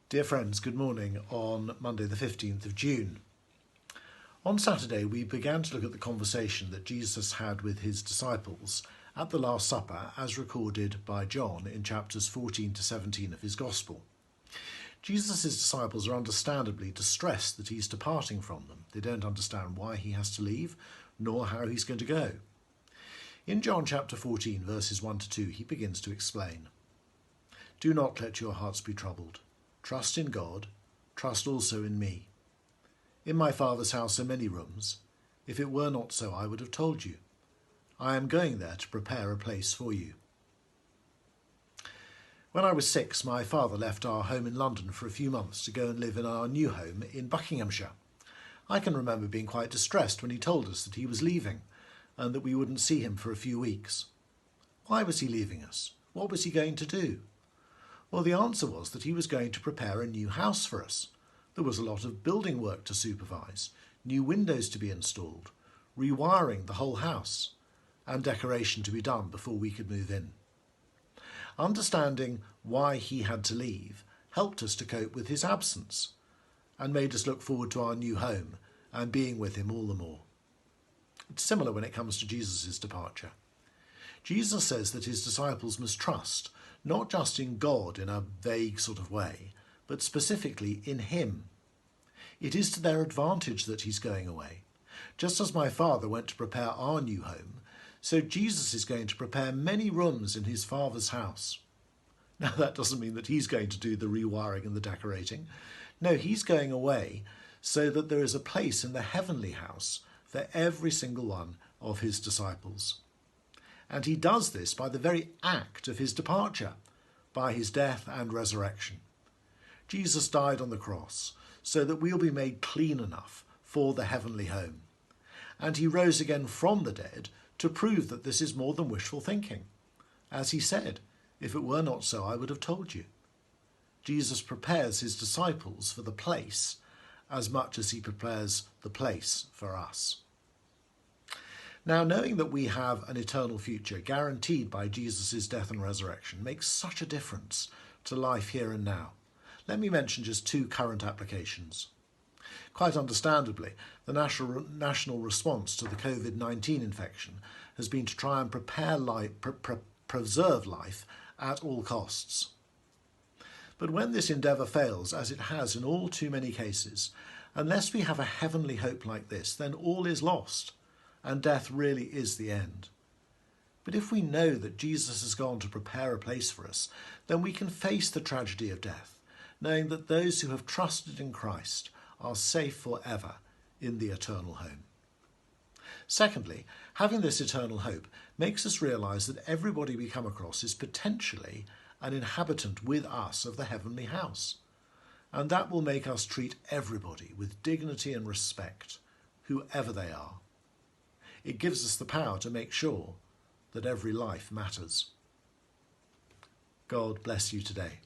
Dear friends, good morning on Monday the 15th of June. On Saturday we began to look at the conversation that Jesus had with his disciples at the Last Supper as recorded by John in chapters 14 to 17 of his Gospel. Jesus' disciples are understandably distressed that he's departing from them. They don't understand why he has to leave, nor how he's going to go. In John chapter 14 verses 1 to 2 he begins to explain, "Do not let your hearts be troubled. Trust in God, trust also in me. In my Father's house are many rooms. If it were not so, I would have told you. I am going there to prepare a place for you." When I was 6, my father left our home in London for a few months to go and live in our new home in Buckinghamshire. I can remember being quite distressed when he told us that he was leaving and that we wouldn't see him for a few weeks. Why was he leaving us? What was he going to do? Well, the answer was that he was going to prepare a new house for us. There was a lot of building work to supervise, new windows to be installed, rewiring the whole house, and decoration to be done before we could move in. Understanding why he had to leave helped us to cope with his absence and made us look forward to our new home and being with him all the more. It's similar when it comes to Jesus' departure. Jesus says that his disciples must trust not just in God in a vague sort of way, but specifically in him. It is to their advantage that he's going away. Just as my father went to prepare our new home, so Jesus is going to prepare many rooms in his Father's house. Now that doesn't mean that he's going to do the rewiring and the decorating. No, he's going away so that there is a place in the heavenly house for every single one of his disciples. And he does this by the very act of his departure, by his death and resurrection. Jesus died on the cross so that we'll be made clean enough for the heavenly home. And he rose again from the dead to prove that this is more than wishful thinking. As he said, "If it were not so, I would have told you." Jesus prepares his disciples for the place as much as he prepares the place for us. Now, knowing that we have an eternal future guaranteed by Jesus' death and resurrection makes such a difference to life here and now. Let me mention just two current applications. Quite understandably, the national response to the COVID-19 infection has been to try and preserve life at all costs. But when this endeavour fails, as it has in all too many cases, unless we have a heavenly hope like this, then all is lost. And death really is the end. But if we know that Jesus has gone to prepare a place for us, then we can face the tragedy of death, knowing that those who have trusted in Christ are safe forever in the eternal home. Secondly, having this eternal hope makes us realise that everybody we come across is potentially an inhabitant with us of the heavenly house. And that will make us treat everybody with dignity and respect, whoever they are. It gives us the power to make sure that every life matters. God bless you today.